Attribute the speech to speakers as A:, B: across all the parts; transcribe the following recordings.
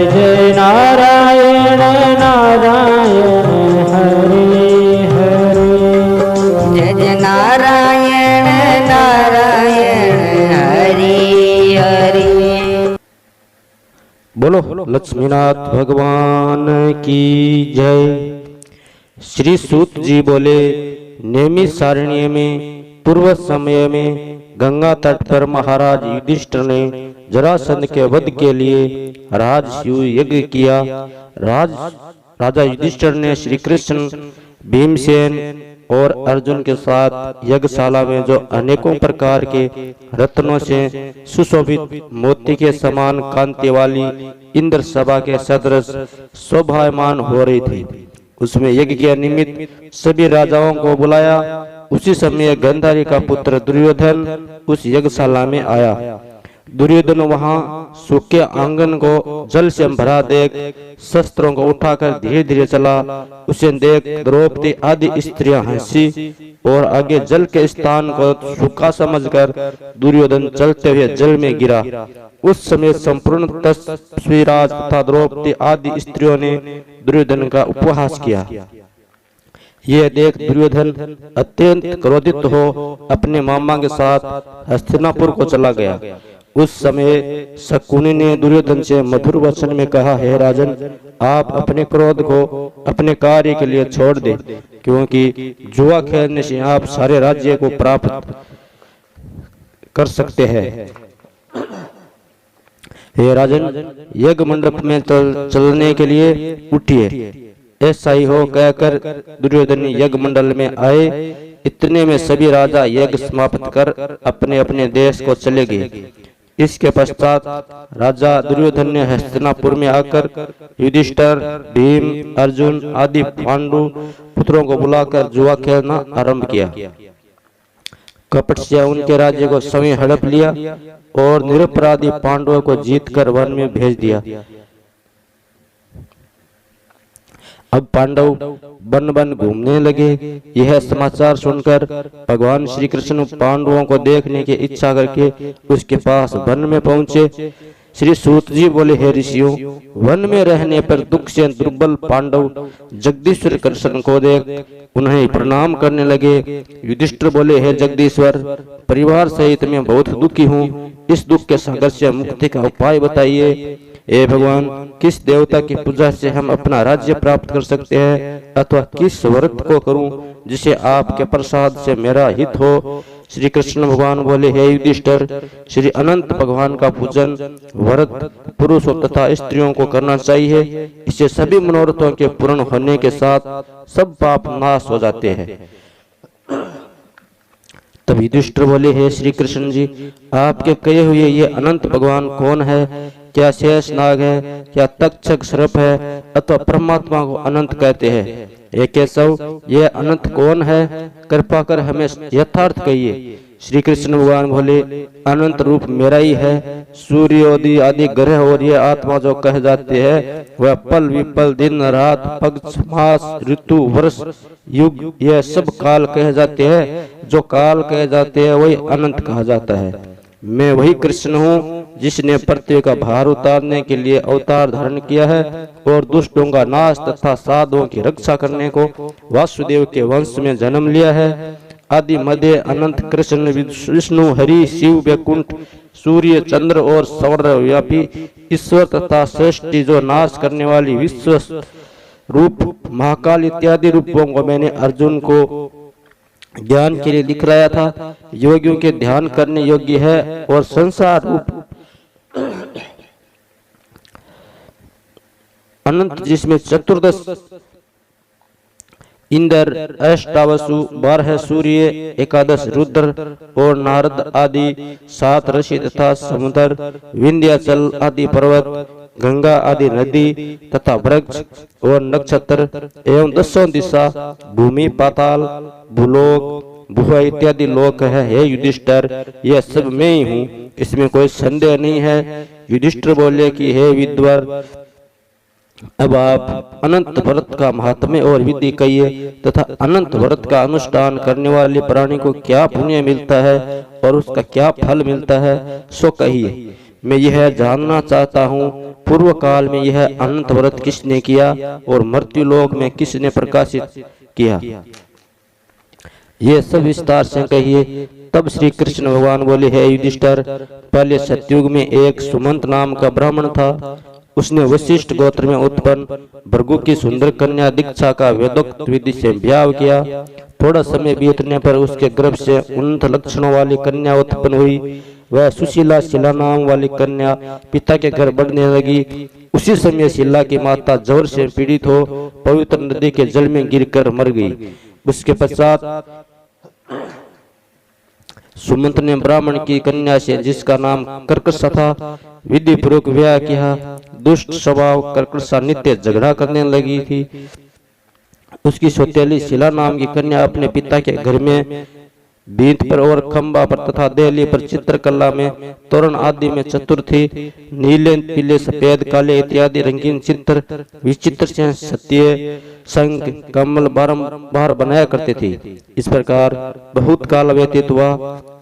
A: जय नारायण नारायण हरे हरे।
B: जय जय नारायण नारायण हरे हरे।
A: बोलो लक्ष्मीनाथ भगवान की जय। श्री सूत जी बोले, नेमी सारण्य में पूर्व समय में गंगा तट पर महाराज युधिष्ठिर ने जरासंध के वध के लिए राजसूय यज्ञ किया। राजा युधिष्ठिर ने श्री कृष्ण, भीमसेन और अर्जुन के साथ यज्ञशाला में जो अनेकों प्रकार के रत्नों से सुशोभित मोती के समान कांति वाली इंद्र सभा के सदृश शोभायमान हो रही थी, उसमें यज्ञ के निमित्त सभी राजाओं को बुलाया। उसी समय गांधारी का पुत्र दुर्योधन उस यज्ञशाला में आया। दुर्योधन वहां सूखे आंगन को जल से भरा देख शस्त्रों को उठाकर धीरे धीरे चला। उसे देख द्रौपदी आदि स्त्रियां हंसी और आगे जल के स्थान को सूखा समझकर दुर्योधन चलते हुए जल में गिरा। उस समय संपूर्ण तस्वीराज तथा द्रौपदी आदि स्त्रियों ने दुर्योधन का उपहास किया। यह देख दुर्योधन अत्यंत क्रोधित हो अपने मामा के साथ हस्तिनापुर को चला गया। उस समय शकुनी ने दुर्योधन से मधुर वचन में कहा, हे राजन, आप अपने क्रोध को अपने कार्य के लिए छोड़ दे, क्योंकि जुआ खेलने से आप सारे राज्य को प्राप्त कर सकते हैं। हे राजन, यज्ञ मंडप में चलने के लिए उठिए। ऐसा ही हो कहकर दुर्योधन यज्ञ मंडल में आए। इतने में सभी राजा यज्ञ समाप्त कर अपने अपने देश को चले गए। इसके पश्चात राजा दुर्योधन ने हस्तिनापुर में आकर युधिष्ठिर, भीम, अर्जुन आदि पांडु पुत्रों को बुलाकर जुआ खेलना आरंभ किया। कपट से उनके राज्य को स्वयं हड़प लिया और निरपराधी पांडवों को जीतकर वन में भेज दिया। अब पांडव वन वन घूमने लगे। यह समाचार सुनकर भगवान श्री कृष्ण पांडवों को देखने की इच्छा करके उसके पास वन में पहुंचे। श्री सूत जी बोले, हे ऋषियों, वन में रहने पर दुख से दुर्बल पांडव जगदीश्वर कृष्ण को देख उन्हें प्रणाम करने लगे। युधिष्ठिर बोले, हे जगदीश्वर, परिवार सहित मैं बहुत दुखी हूँ। इस दुख के संघर्ष से मुक्ति का उपाय बताइए। हे भगवान, किस देवता की पूजा से हम अपना राज्य प्राप्त कर सकते हैं, अथवा किस व्रत को करूं जिसे आपके प्रसाद से मेरा हित हो। श्री कृष्ण भगवान बोले, हे युधिष्ठिर, श्री अनंत भगवान का पूजन व्रत पुरुषों तथा स्त्रियों को करना चाहिए। इससे सभी मनोरथों के पूर्ण होने के साथ सब पाप नाश हो जाते हैं। तब युधिष्ठिर बोले, हे श्री कृष्ण जी, आपके कहे हुए ये अनंत भगवान कौन है? क्या शेष नाग है, क्या तक्षक सर्प है, अथवा परमात्मा को अनंत कहते हैं? हे केशव, ये अनंत कौन है? कृपा कर हमें यथार्थ कहिए। श्री कृष्ण भगवान बोले, अनंत रूप मेरा ही है। सूर्योदय आदि ग्रह और ये आत्मा जो कह जाते हैं, वह पल विपल, दिन रात, पक्ष, मास, ऋतु, वर्ष, युग, यह सब काल कहे जाते हैं। जो काल कहे जाते हैं वही अनंत कहा जाता है। मैं वही कृष्ण हूँ जिसने पृथ्वी का भार उतारने के लिए अवतार धारण किया है और दुष्टों का नाश तथा साधुओं की रक्षा करने को वासुदेव के वंश में जन्म लिया है। आदि मध्य अनंत कृष्ण विष्णु, हरि, शिव, वैकुंठ, सूर्य, चंद्र और सर्वव्यापी ईश्वर तथा सृष्टि जो नाश करने वाली विश्व रूप महाकाल इत्यादि रूपों को मैंने अर्जुन को ज्ञान के लिए दिखलाया था। योगियों के ध्यान करने योग्य है और संसार रूप अनंत जिसमें चतुर्दश इंद्र, अष्टावसु, 12 सूर्य, 11 रुद्र और नारद आदि 7 ऋषि तथा समुद्र, विंध्याचल आदि पर्वत, गंगा आदि नदी तथा वृक्ष और नक्षत्र एवं 10 दिशा, भूमि, पाताल, भूलोक, भुआ इत्यादि लोक है। हे युधिष्ठिर, यह सब मैं ही हूँ, इसमें कोई संदेह नहीं है। युधिष्ठिर बोले कि हे विद्वर, अब आप अनंत व्रत का महात्म्य और विधि कहिए तथा अनंत व्रत का अनुष्ठान करने वाले प्राणी को क्या पुण्य मिलता है और उसका क्या फल मिलता है, सो कहिए। मैं यह जानना चाहता हूँ पूर्व काल में यह अनंत व्रत किसने किया और मृत्यु लोक में किसने प्रकाशित किया, ये सब विस्तार से कहिए। तब श्री कृष्ण भगवान बोले, हे युधिष्ठिर, पहले सतयुग में एक सुमंत नाम का ब्राह्मण था। उसने वशिष्ठ गोत्र में उत्पन्न भृगु की सुंदर कन्या दीक्षा का वेदोक्त विधि से ब्याह किया। थोड़ा समय बीतने पर उसके गर्भ से उन्नत लक्षणों वाली कन्या उत्पन्न हुई। वह सुशीला शिला नाम वाली कन्या पिता के घर बढ़ने लगी। उसी समय शिला की माता जोर से पीड़ित हो पवित्र नदी के जल में गिरकर मर गई। उसके पश्चात सुमंत ने ब्राह्मण की कन्या से, जिसका नाम कर्कशा था, विधि पूर्वक विवाह किया। दुष्ट स्वभाव कर्कशा नित्य झगड़ा करने लगी थी। उसकी सौतेली शिला नाम की कन्या अपने पिता के घर में भीत पर और खंबा पर तथा देहली पर चित्रकला में, तोरण आदि में चतुर थी। नीले, पीले, सफेद, काले इत्यादि रंगीन चित्र विचित्र से सत्य, शंख, कमल बारंबार बनाया करते थे। इस प्रकार बहुत काल व्यतीत हुआ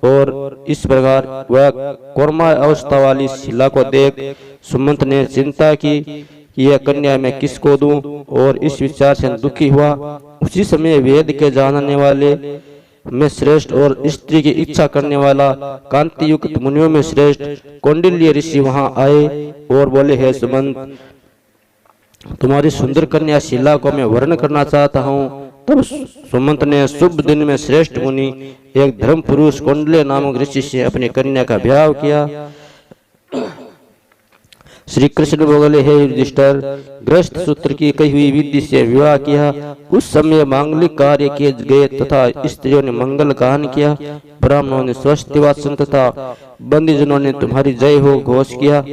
A: और इस प्रकार वह कोरमा अवस्था वाली शिला को देख सुमंत ने चिंता की कि यह कन्या मैं किसको दूं, और इस विचार से दुखी हुआ। उसी समय वेद के जानने वाले में श्रेष्ठ और स्त्री की इच्छा करने वाला कांति युक्त मुनियों में श्रेष्ठ कौंडिल्य ऋषि वहां आए और बोले, हे सुमंत, तुम्हारी सुंदर कन्या शिला को मैं वर्ण करना चाहता हूँ। तब सुमंत ने शुभ दिन में श्रेष्ठ मुनि एक धर्म पुरुष कौंडिल्य नामक ऋषि से अपनी कन्या का ब्याह किया। श्री कृष्ण बोले, हे युधिष्ठिर, गृहस्थ सूत्र की कही हुई विधि से विवाह किया। उस समय मांगलिक कार्य किए गए तथा स्त्रियों ने मंगल गान किया। ब्राह्मणों ने स्वस्ति वाचन तथा बंदीजनों ने तुम्हारी जय हो घोष किया।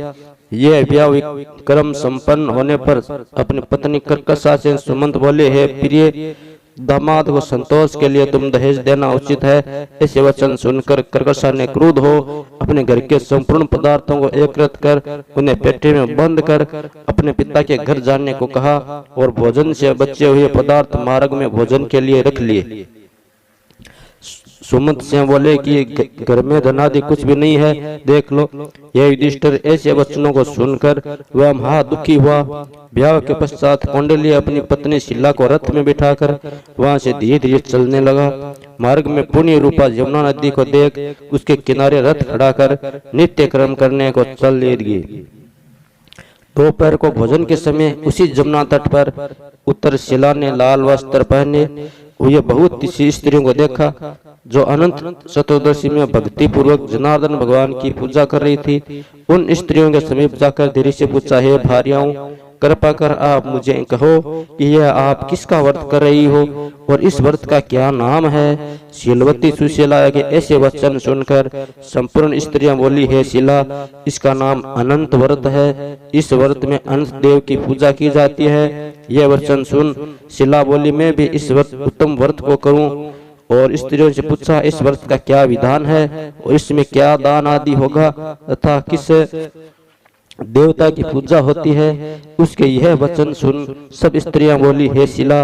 A: यह ब्याह कर्म संपन्न होने पर अपनी पत्नी कर्कशा से सुमंत बोले, हे प्रिय, दामाद को संतोष के लिए तुम दहेज देना उचित है। ऐसे वचन सुनकर कर्कशा ने क्रुद्ध हो अपने घर के संपूर्ण पदार्थों को एकत्रित कर उन्हें पेटी में बंद कर अपने पिता के घर जाने को कहा और भोजन से बचे हुए पदार्थ मार्ग में भोजन के लिए रख लिए। सुमंत से बोले कि घर में धनादि कुछ भी नहीं है, देख लो। यह युधिष्ठिर ऐसे वचनों को सुनकर वह महा दुखी हुआ। ब्याह के पश्चात कौंडिल्य अपनी पत्नी शिला को रथ में बिठाकर वहां से धीरे धीरे चलने लगा। मार्ग में पुण्य रूपा यमुना नदी को देख उसके किनारे रथ खड़ा कर नित्य कर्म करने को चल दिए। दोपहर को भोजन के समय उसी जमुना तट पर उत्तर शिला ने लाल वस्त्र पहने हुए बहुत सी स्त्रियों को देखा, जो अनंत चतुर्दशी में भक्ति पूर्वक जनार्दन भगवान की पूजा कर रही थी। उन स्त्रियों के समीप जाकर धीरे से पूछा, हे भार्याओं, कृपा कर आप मुझे कहो कि यह आप किसका व्रत कर रही हो और इस व्रत का क्या नाम है। शीलवती सुशीला के ऐसे वचन सुनकर संपूर्ण स्त्रियां बोली, हे शिला, इसका नाम अनंत व्रत है। इस व्रत में अनंत देव की पूजा की जाती है। यह वचन सुन शिला बोली, मैं भी इस उत्तम व्रत को करूं। और स्त्रियों से पूछा, इस व्रत का क्या विधान है और इसमें क्या दान आदि होगा तथा किस देवता की पूजा होती है। उसके यह वचन सुन सब स्त्रियां बोली, हे शिला,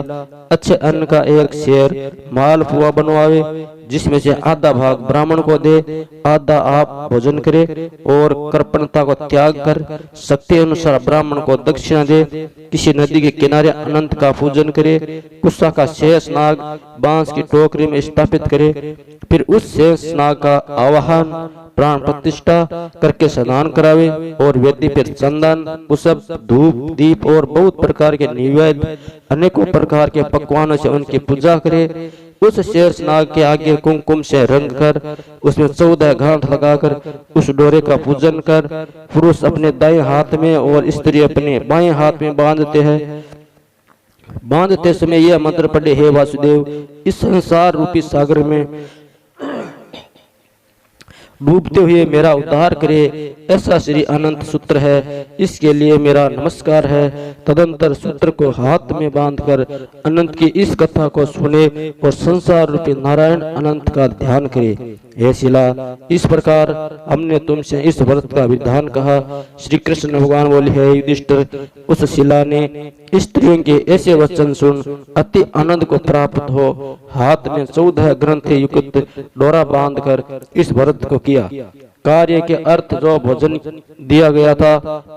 A: अच्छे अन्न का एक शेर मालपुआ बनवावे, जिसमें से आधा भाग ब्राह्मण को दे, आधा आप भोजन करे और कृपणता को त्याग कर शक्ति अनुसार ब्राह्मण को दक्षिणा दे। किसी नदी के किनारे अनंत का पूजन करे, कुत्सा का शेष नाग बांस की टोकरी में स्थापित करे, फिर उस शेष नाग का आवाहन प्राण प्रतिष्ठा करके स्नान करावे और वेदी पर चंदन, पुष्प, धूप, दीप और बहुत प्रकार के नैवेद्य अनेकों प्रकार के पकवानों से उनकी पूजा करे। उस शेष नाग के आगे कुमकुम से रंग कर उसमें 14 गांठ लगाकर उस डोरे का पूजन कर पुरुष अपने दाएं हाथ में और स्त्री अपने बाएं हाथ में बांधते हैं। बांधते समय यह मंत्र पढ़े, हे वासुदेव, इस संसार रूपी सागर में डूबते हुए मेरा उद्धार करे, ऐसा श्री अनंत सूत्र है, इसके लिए मेरा नमस्कार है। तदंतर सूत्र को हाथ में बांधकर अनंत की इस कथा को सुने और संसार रूपी नारायण अनंत का ध्यान करे। हे शिला, इस प्रकार हमने तुमसे इस व्रत का विधान कहा। श्री कृष्ण भगवान बोले, हे युधिष्ठिर, उस शिला ने स्त्रियों के ऐसे वचन सुन अति आनंद को प्राप्त हो हाथ में 14 ग्रंथि युक्त डोरा बांधकर इस व्रत को किया। कार्य के अर्थ जो भोजन दिया गया था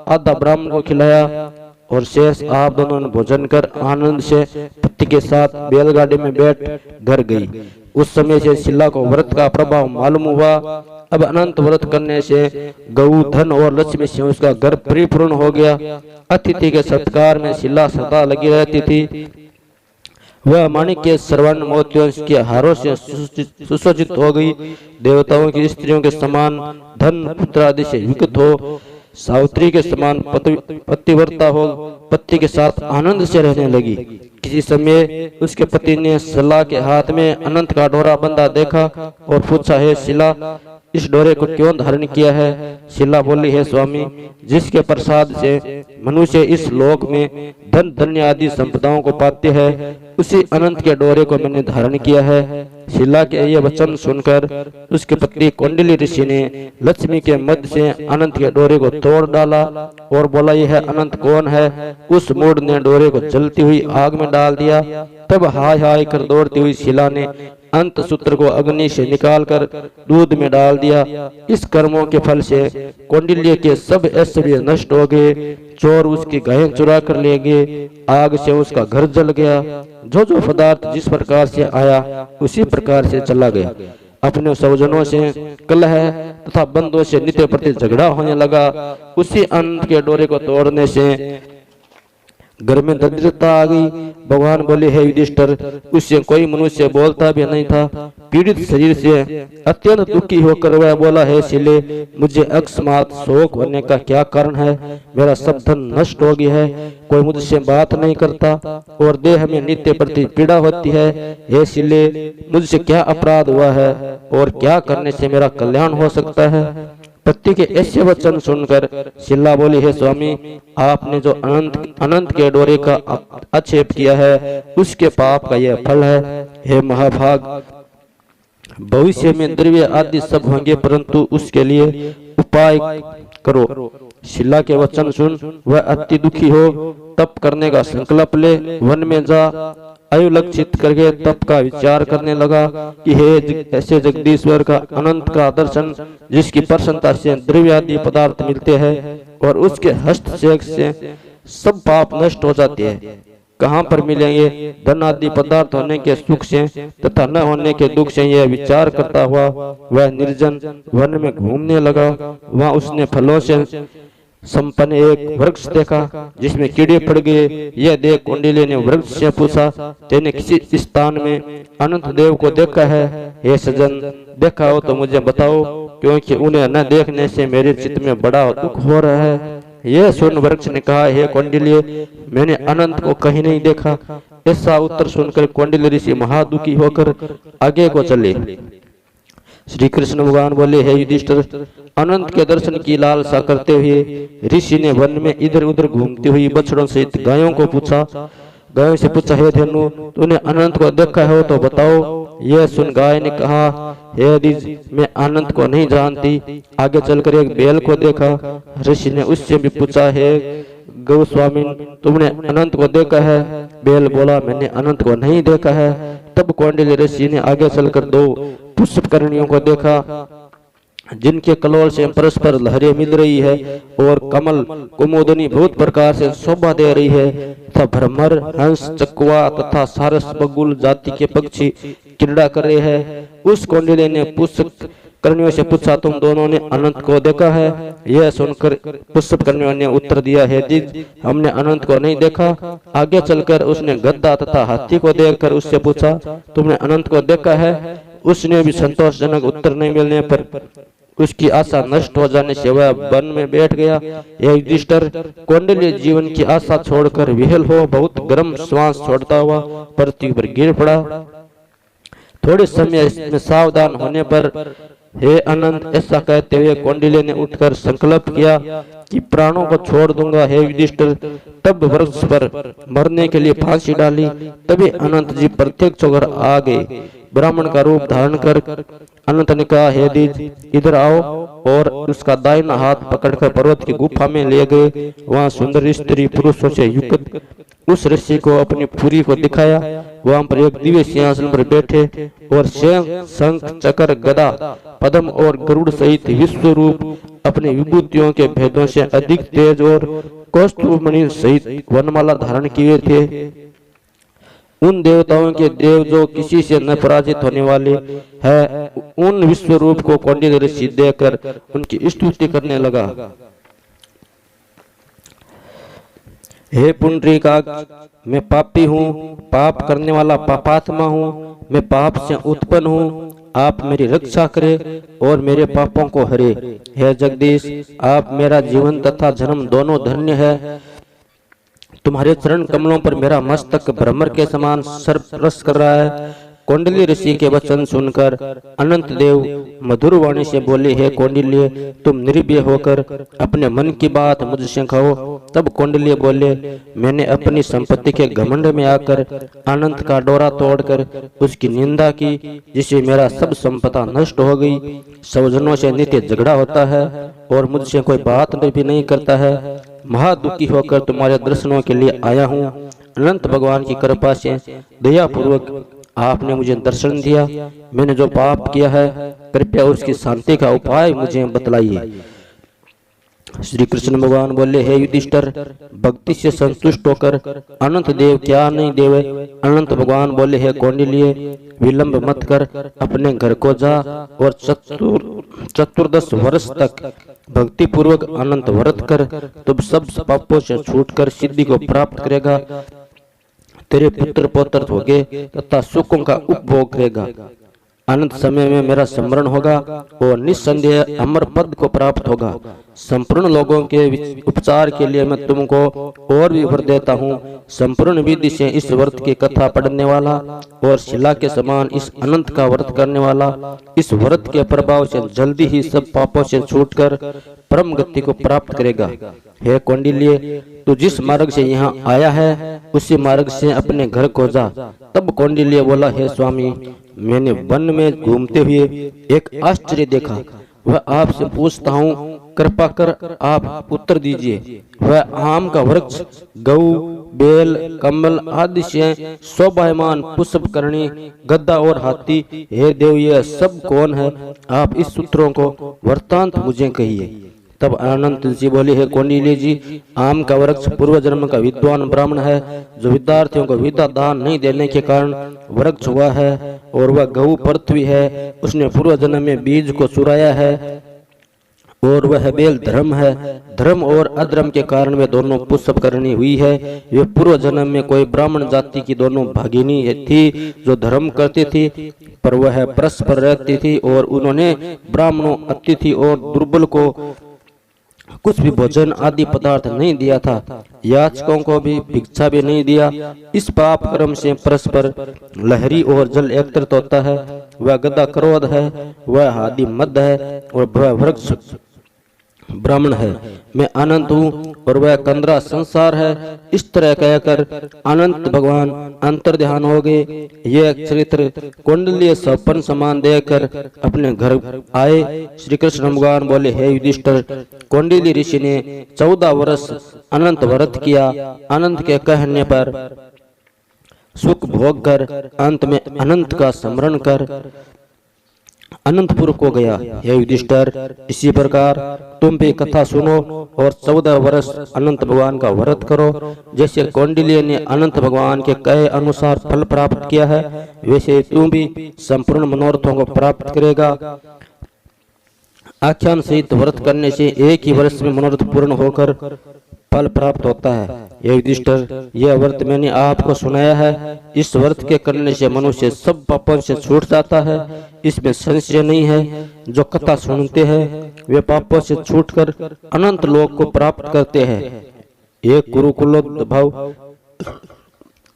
A: आधा ब्राह्मण को खिलाया और शेष आप दोनों ने भोजन कर आनंद से पति के साथ बैलगाड़ी में बैठ घर गई। उस समय से शिला को व्रत का प्रभाव मालूम हुआ। अब अनंत व्रत करने से गौ धन और लक्ष्मी से उसका घर परिपूर्ण हो गया। अतिथि के सत्कार में शिला सदा लगी रहती थी। वह माणिक के श्रवण मोतियों के हारों से सुसज्जित हो गई। देवताओं की स्त्रियों के समान धन पुत्र आदि से युक्त हो, सावित्री के समान पतिव्रता हो, पति के साथ आनंद से रहने लगी। किसी समय उसके पति ने शिला के हाथ में अनंत का डोरा बंधा देखा और पूछा, है शिला, इस डोरे को क्यों धारण किया है? शिला बोली, है स्वामी, जिसके प्रसाद से मनुष्य इस लोक में धन धन्य आदि संपदाओं को पाते हैं, उसी अनंत के डोरे को मैंने धारण किया है। शिला के ये वचन सुनकर उसके पति कौंडिल्य ऋषि ने लक्ष्मी के मध्य से अनंत के डोरे को तोड़ डाला और बोला, यह अनंत कौन है? उस मूढ़ ने डोरे को जलती हुई आग में डाल दिया। तब हाय हाय कर दौड़ती हुई शिला ने अंत सूत्र को अग्नि से निकालकर दूध में डाल दिया। इस कर्मों के फल से कौंडिल्य के सब ऐश्वर्य नष्ट हो गए। चोर उसकी गायें चुरा कर ले गए। आग से उसका घर जल गया। जो जो पदार्थ जिस प्रकार से आया उसी प्रकार से चला गया। अपने स्वजनों से कलह तथा बंधुओं से नित्य प्रति झगड़ा होने लगा। उसी अनंत के डोरे को तोड़ने से घर में दरिद्रता आ गई। भगवान बोले, हे युधिष्ठिर, उससे कोई मनुष्य बोलता भी नहीं था। पीड़ित शरीर से अत्यंत दुखी होकर वह बोला, है शिले, मुझे अकस्मात शोक होने का क्या कारण है? मेरा सब धन नष्ट हो गया है, कोई मुझसे बात नहीं करता और देह में नित्य प्रति पीड़ा होती है। हे शिले, मुझसे क्या अपराध हुआ है और क्या करने से मेरा कल्याण हो सकता है? पति के ऐसे वचन सुनकर शिला बोली, है स्वामी, आपने जो अनंत के डोरे का आक्षेप किया है उसके पाप का यह फल है। हे महाभाग, भविष्य में द्रव्य आदि सब होंगे, परंतु उसके लिए उपाय करो। शिला के वचन सुन वह अति दुखी हो तप करने का संकल्प ले वन में जा आयु लक्षित करके तप का विचार करने लगा कि हे ऐसे जगदीश्वर का अनंत का दर्शन, जिसकी प्रसन्नता से द्रव्य आदि पदार्थ मिलते हैं और उसके हस्तक्षेप से सब पाप नष्ट हो जाते हैं, कहाँ पर मिलेंगे? धन आदि पदार्थ होने के सुख से तथा न होने के दुख से यह विचार करता हुआ वह निर्जन वन में घूमने लगा। वहाँ उसने फलों से संपन्न एक वृक्ष देखा जिसमें कीड़े पड़ गए। यह देख कौंडिल्य ने वृक्ष से पूछा, तेने किसी स्थान में अनंत देव को देखा है? हे सजन, देखा हो तो मुझे बताओ, क्योंकि उन्हें न देखने से मेरे चित्त में बड़ा दुख हो रहा है। यह सुन वृक्ष ने कहा, हे कौंडिल्य, मैंने अनंत को कहीं नहीं देखा। ऐसा उत्तर सुनकर कौंडिल्य ऋषि महादुखी होकर आगे को चले। श्री कृष्ण भगवान बोले, हे युधिष्ठिर, अनंत के दर्शन की लालसा करते हुए ऋषि ने वन में इधर उधर घूमती हुई बछड़ों सहित गायों से पूछा, हे धेनु, तूने अनंत को देखा हो तो बताओ। यह सुन गाय ने कहा, हे द्विज, मैं अनंत को नहीं जानती। आगे चलकर एक बैल को देखा। ऋषि ने उससे भी पूछा, हे गोस्वामी, तुमने अनंत को देखा है? बैल बोला, मैंने अनंत को नहीं देखा है। तब कौंडिल्य ऋषि ने आगे चलकर दो पुष्पकर्णियों को देखा, जिनके कलोल से परस्पर लहरें मिल रही है और कमल कुमुदनी बहुत प्रकार से शोभा दे रही है तथा भ्रमर, हंस, चकवा तथा सारस बगुल जाति के पक्षी क्रीड़ा कर रहे हैं। उस कौंडिल्य ने पुष्पकर्णियों से पूछा, तुम दोनों ने अनंत को देखा है? यह सुनकर पुष्पकर्णियों ने उत्तर दिया, हे द्विज, हमने अनंत को नहीं देखा। आगे चलकर उसने गद्दा तथा हाथी को देखकर उससे पूछा, तुमने अनंत को देखा है? उसने भी संतोषजनक उत्तर नहीं मिलने पर उसकी आशा नष्ट हो जाने से वह वन में बैठ गया। यह युधिष्ठिर, कौंडिल्य जीवन की आशा छोड़कर विहल हो बहुत गर्म श्वास छोड़ता हुआ पृथ्वी पर गिर पड़ा। थोड़े समय में सावधान होने पर, हे अनंत, ऐसा कहते हुए कौंडिल्य ने उठकर संकल्प किया कि प्राणों को छोड़ दूंगा। हे युधिष्ठिर, तब वृक्ष पर मरने के लिए फांसी डाली। तभी अनंत जी प्रत्यक्ष होकर आ गए। ब्राह्मण का रूप धारण कर अनंत ने कहा, हे द्विज, इधर आओ, और उसका दाहिना हाथ पकड़कर पर्वत की गुफा में ले गए। वहां सुंदर स्त्री पुरुषों से युक्त उस ऋषि को अपनी पुरी को दिखाया। वहां पर एक दिव्य सिंहासन पर बैठे और स्वयं शंख चक्र गदा पद्म और गरुड़ सहित विश्व रूप अपने विभूतियों के भेदों से अधिक तेज और कौस्तुभमणि सहित वनमाला धारण किए थे। उन देवताओं के देव जो किसी से न पराजित होने वाले हैं, उन विश्व रूप को कौंडिन्य ऋषि देखकर उनकी स्तुति करने लगा। हे पुंडरीकाक्ष, मैं पापी हूँ, पाप करने वाला पापात्मा हूँ, मैं पाप से उत्पन्न हूँ, आप मेरी रक्षा करें और मेरे पापों को हरे। हे जगदीश, आप मेरा जीवन तथा जन्म दोनों धन्य है। तुम्हारे चरण कमलों पर मेरा मस्तक भ्रमर के समान सरप्रस कर रहा है। कौंडिल्य ऋषि के वचन सुनकर अनंत देव मधुर वाणी से बोले, हे कौंडिल्य, तुम निर्भय होकर अपने मन की बात मुझसे कहो। तब कौंडिल्य बोले, मैंने अपनी संपत्ति के घमंड में आकर अनंत का डोरा तोड़कर उसकी निंदा की, जिससे मेरा सब संपदा नष्ट हो गई। स्वजनों से नित्य झगड़ा होता है और मुझसे कोई बात भी नहीं करता है। महादुखी होकर तुम्हारे दर्शनों के लिए आया हूँ। अनंत भगवान की कृपा से दया पूर्वक आपने मुझे दर्शन दिया। मैंने जो पाप किया है, कृपया उसकी शांति का उपाय मुझे बतलाइए। श्री कृष्ण भगवान बोले, हे युधिष्ठिर, भक्ति से संतुष्ट होकर अनंत देव क्या नहीं देवे। अनंत भगवान बोले, हे कौंडिल्य, विलंब मत कर, अपने घर को जा और चतुर्दश वर्ष तक भक्ति पूर्वक अनंत व्रत कर। तुम सब पापों से छूटकर सिद्धि को प्राप्त करेगा। तेरे पुत्र पौत्र होगे तथा सुखों का उपभोग करेगा। अनंत समय में मेरा स्मरण होगा और निस्संदेह अमर पद को प्राप्त होगा। संपूर्ण लोगों के उपचार के लिए मैं तुमको और भी वर देता हूँ। संपूर्ण विधि से इस व्रत की कथा पढ़ने वाला और शिला के समान इस अनंत का व्रत करने वाला इस व्रत के प्रभाव से जल्दी ही सब पापों से छूटकर परम गति को प्राप्त करेगा। हे कौंडिल्य, तू जिस मार्ग से यहाँ आया है उसी मार्ग से अपने घर को जा। तब कौंडिल्य बोला, हे स्वामी, मैंने वन में घूमते हुए एक आश्चर्य देखा। वह आपसे पूछता हूँ, कृपा कर आप उत्तर दीजिए। वह आम का वृक्ष, गऊ, बेल, कमल आदि से शोभायमान पुष्पकर्णी, गद्दा और हाथी, हे देव, यह सब कौन है? आप इस सूत्रों को वृत्तांत मुझे कहिए। तब अनंत जी बोले, हे कौंडिल्य जी, आम का वृक्ष पूर्व जन्म का विद्वान ब्राह्मण है, जो विद्यार्थियों को विद्या दान नहीं देने के कारण वृक्ष हुआ है। और वह गऊ पृथ्वी है, उसने पूर्व जन्म में बीज को चुराया है। और वह बेल धर्म है, धर्म और अधर्म के कारण वे दोनों पुष्पकर्णी हुई है। वे पूर्व जन्म में कोई ब्राह्मण जाति की दोनों भागिनी थी, जो धर्म करती थी, पर वह परस्पर रहती थी। और उन्होंने ब्राह्मणों, अतिथि और दुर्बल को कुछ भी भोजन आदि पदार्थ नहीं दिया था, याचकों को भी भिक्षा भी नहीं दिया। इस पाप कर्म से परस्पर लहरी और जल एकत्रित होता है। वह गदा क्रोध है, वह हाथी मद है और वह वृक्ष ब्राह्मण है। मैं अनंत हूँ और वह कंदरा संसार है। इस तरह कहकर अनंत भगवान अंतर्ध्यान हो गए। यह चरित्र कौंडिल्य सपन समान देखकर अपने घर आए। श्री कृष्ण भगवान बोले, हे युधिष्ठिर, कौंडिल्य ऋषि ने 14 वर्ष अनंत व्रत किया। अनंत के कहने पर सुख भोग कर अंत में अनंत का स्मरण कर अनंतपुर को गया। हे युधिष्ठिर, इसी प्रकार तुम भी कथा सुनो और 14 वर्ष अनंत भगवान का व्रत करो। जैसे कौंडिल्य ने अनंत भगवान के कहे अनुसार फल प्राप्त किया है, वैसे तुम भी संपूर्ण मनोरथों को प्राप्त करेगा। आख्यान सहित व्रत करने से एक ही वर्ष में मनोरथ पूर्ण होकर फल प्राप्त होता है। हे युधिष्ठिर, यह व्रत मैंने आपको सुनाया है। इस व्रत के करने से मनुष्य सब पापों से छूट जाता है, इसमें संशय नहीं है। जो कथा सुनते हैं वे पापों से छूटकर अनंत लोक को प्राप्त करते हैं। एक गुरुकुलोद्भव,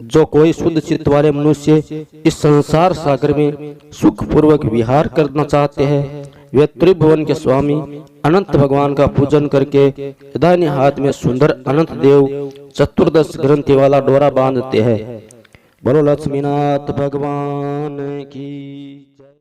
A: जो कोई शुद्ध चित्त वाले मनुष्य इस संसार सागर में सुख पूर्वक विहार करना चाहते हैं, वे त्रिभुवन के स्वामी अनंत भगवान का पूजन करके दाहिने हाथ में सुंदर अनंत देव चतुर्दश ग्रंथि वाला डोरा बांधते हैं। बोलो लक्ष्मीनाथ भगवान की जय।